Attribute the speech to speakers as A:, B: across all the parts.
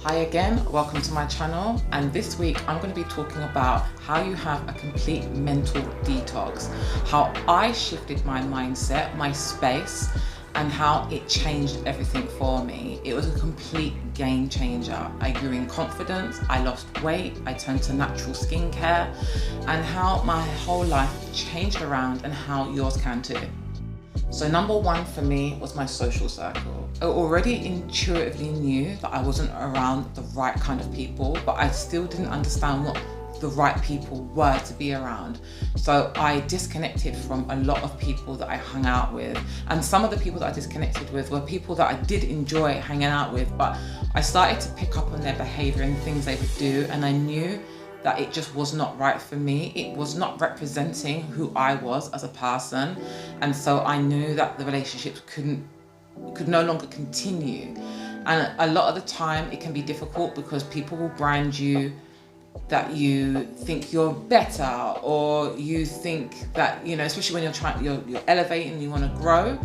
A: Hi again, welcome to my channel, and this week I'm going to be talking about how you have a complete mental detox, how I shifted my mindset, my space, and how it changed everything for me. It was a complete game changer. I grew in confidence, I lost weight, I turned to natural skincare, and how my whole life changed around and how yours can too. So number one for me was my social circle. I already intuitively knew that I wasn't around the right kind of people, but I still didn't understand what the right people were to be around. So I disconnected from a lot of people that I hung out with. And some of the people that I disconnected with were people that I did enjoy hanging out with, but I started to pick up on their behavior and things they would do, and I knew that it just was not right for me. It was not representing who I was as a person. And so I knew that the relationships could no longer continue. And a lot of the time it can be difficult because people will brand you that you think you're better, or you think that, you know, especially when you're elevating and you want to grow,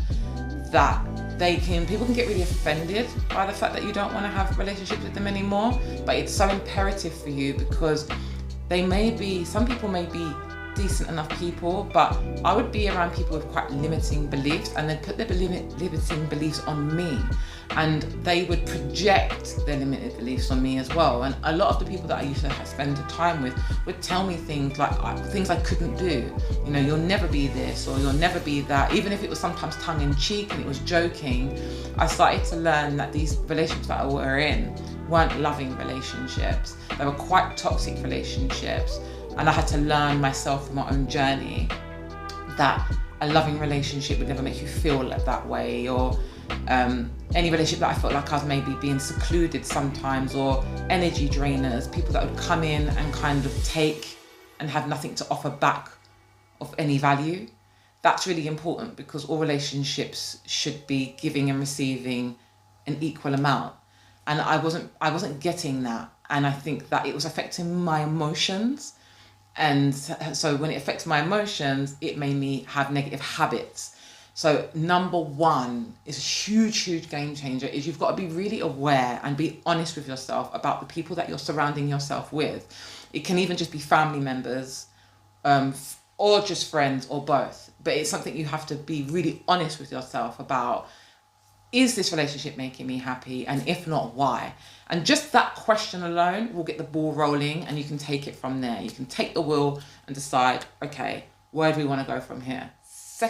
A: that people can get really offended by the fact that you don't want to have relationships with them anymore. But it's so imperative for you, because some people may be decent enough people, but I would be around people with quite limiting beliefs, and they'd put their limiting beliefs on me, and they would project their limited beliefs on me as well. And a lot of the people that I used to spend time with would tell me things like things I couldn't do. You know, you'll never be this, or you'll never be that. Even if it was sometimes tongue in cheek and it was joking, I started to learn that these relationships that I were in weren't loving relationships. They were quite toxic relationships. And I had to learn myself from my own journey that a loving relationship would never make you feel like that way, or any relationship that I felt like I was maybe being secluded sometimes, or energy drainers, people that would come in and kind of take and have nothing to offer back of any value. That's really important, because all relationships should be giving and receiving an equal amount. And I wasn't getting that. And I think that it was affecting my emotions. And so when it affects my emotions, it made me have negative habits. So number one is a huge game changer, is you've got to be really aware and be honest with yourself about the people that you're surrounding yourself with. It can even just be family members, or just friends, or both. But it's something you have to be really honest with yourself about. Is this relationship making me happy? And if not, why? And just that question alone will get the ball rolling, and you can take it from there. You can take the wheel and decide, okay, where do we want to go from here? The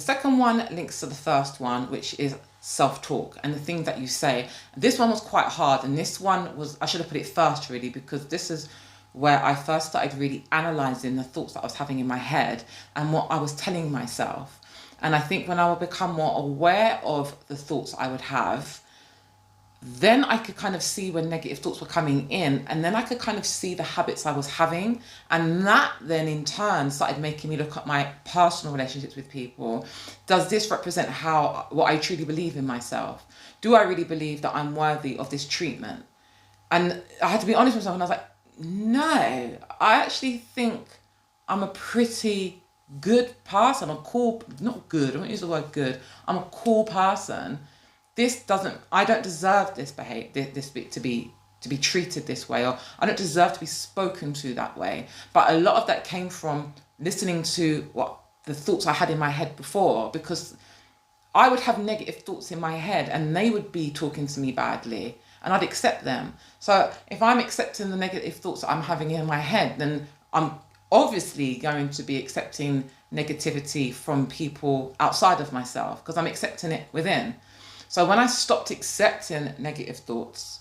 A: second one links to the first one, which is self-talk and the things that you say. This one was quite hard, and this one was, I should have put it first really, because this is where I first started really analysing the thoughts that I was having in my head and what I was telling myself. And I think when I would become more aware of the thoughts I would have, then I could kind of see when negative thoughts were coming in, and then I could kind of see the habits I was having. And that then in turn started making me look at my personal relationships with people. Does this represent what I truly believe in myself? Do I really believe that I'm worthy of this treatment? And I had to be honest with myself, and I was like, no, I actually think I'm a pretty good person. Not good, I don't use the word good. I'm a cool person. I don't deserve this to be treated this way, or I don't deserve to be spoken to that way. But a lot of that came from listening to the thoughts I had in my head before, because I would have negative thoughts in my head and they would be talking to me badly, and I'd accept them. So if I'm accepting the negative thoughts that I'm having in my head, then I'm obviously going to be accepting negativity from people outside of myself, because I'm accepting it within. So when I stopped accepting negative thoughts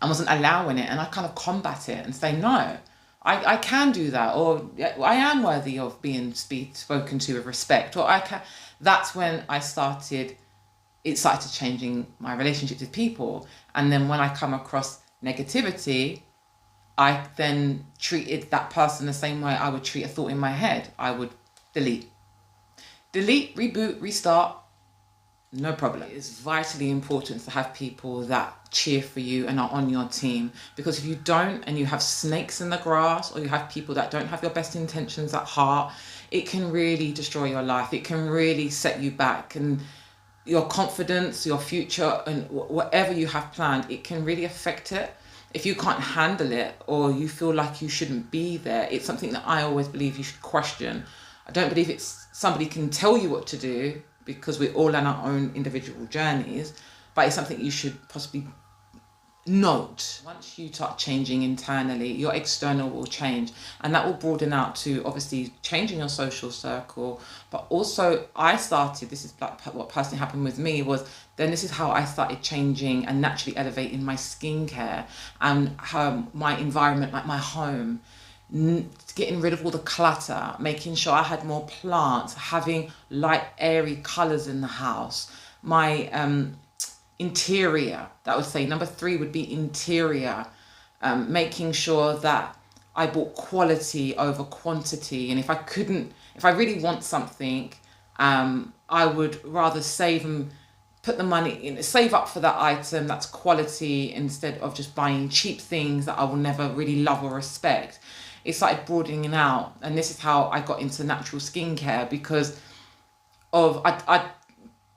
A: and wasn't allowing it, and I kind of combat it and say, no, I can do that, or I am worthy of being spoken to with respect, or that's when it started changing my relationships with people. And then when I come across negativity, I then treated that person the same way I would treat a thought in my head. I would delete, reboot, restart, no problem. It is vitally important to have people that cheer for you and are on your team, because if you don't, and you have snakes in the grass, or you have people that don't have your best intentions at heart, it can really destroy your life. It can really set you back. And your confidence, your future, and whatever you have planned, it can really affect it. If you can't handle it, or you feel like you shouldn't be there, it's something that I always believe you should question. I don't believe it's somebody can tell you what to do, because we're all on our own individual journeys, but it's something you should possibly note. Once you start changing internally, your external will change, and that will broaden out to obviously changing your social circle. But also this is like what personally happened with me, was then this is how I started changing and naturally elevating my skincare and my environment, like my home, getting rid of all the clutter, making sure I had more plants, having light airy colors in the house, my interior. That would say number 3 would be interior, making sure that I bought quality over quantity. And if I really want something, I would rather save and put the money in, save up for that item that's quality, instead of just buying cheap things that I will never really love or respect. It started broadening out, and this is how I got into natural skincare, because I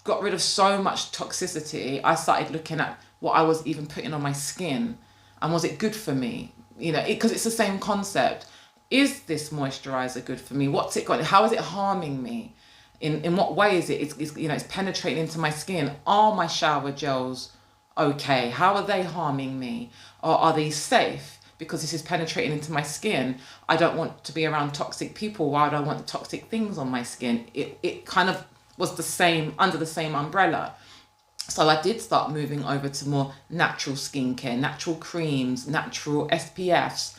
A: got rid of so much toxicity. I started looking at what I was even putting on my skin, and was it good for me? Because it's the same concept. Is this moisturizer good for me? What's it got? How is it harming me? In what way is it? It's penetrating into my skin. Are my shower gels okay? How are they harming me? Or are they safe? Because this is penetrating into my skin. I don't want to be around toxic people. Why would I want toxic things on my skin? It kind of was the same, under the same umbrella. So I did start moving over to more natural skincare, natural creams, natural SPFs,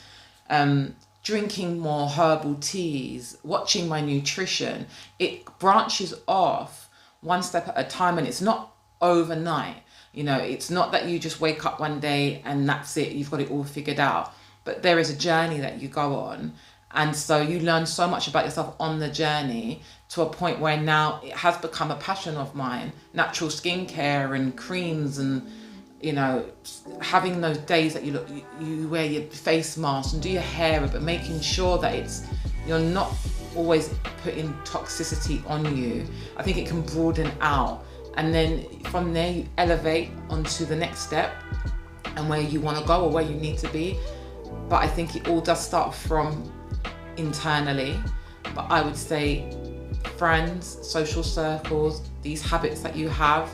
A: drinking more herbal teas, watching my nutrition. It branches off one step at a time, and it's not overnight. It's not that you just wake up one day and that's it, you've got it all figured out. But there is a journey that you go on. And so you learn so much about yourself on the journey, to a point where now it has become a passion of mine. Natural skincare and creams, and having those days that you wear your face mask and do your hair, but making sure that you're not always putting toxicity on you. I think it can broaden out, and then from there you elevate onto the next step and where you want to go or where you need to be. But I think it all does start from internally. But I would say friends, social circles, these habits that you have,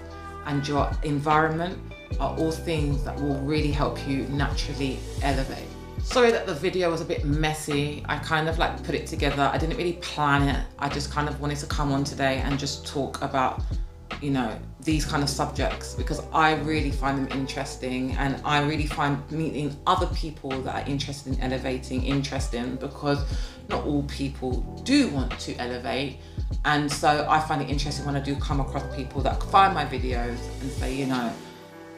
A: and your environment are all things that will really help you naturally elevate. Sorry that the video was a bit messy. I kind of put it together. I didn't really plan it. I just kind of wanted to come on today and just talk about these kind of subjects, because I really find them interesting, and I really find meeting other people that are interested in elevating interesting, because not all people do want to elevate. And so I find it interesting when I do come across people that find my videos and say,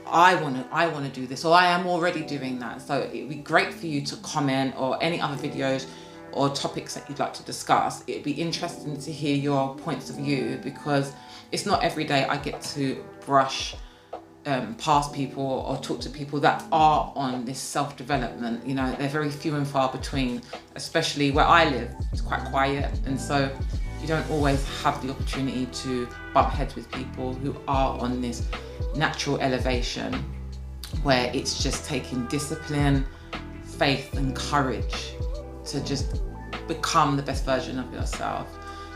A: I want to do this, or I am already doing that. So it'd be great for you to comment, or any other videos or topics that you'd like to discuss. It'd be interesting to hear your points of view, because it's not every day I get to brush past people or talk to people that are on this self-development. They're very few and far between, especially where I live. It's quite quiet, and so you don't always have the opportunity to bump heads with people who are on this natural elevation, where it's just taking discipline, faith and courage to just become the best version of yourself.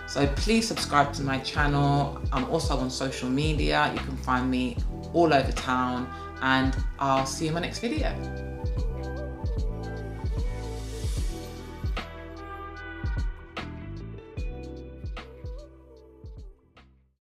A: So please subscribe to my channel. I'm also on social media. You can find me all over town, and I'll see you in my next video.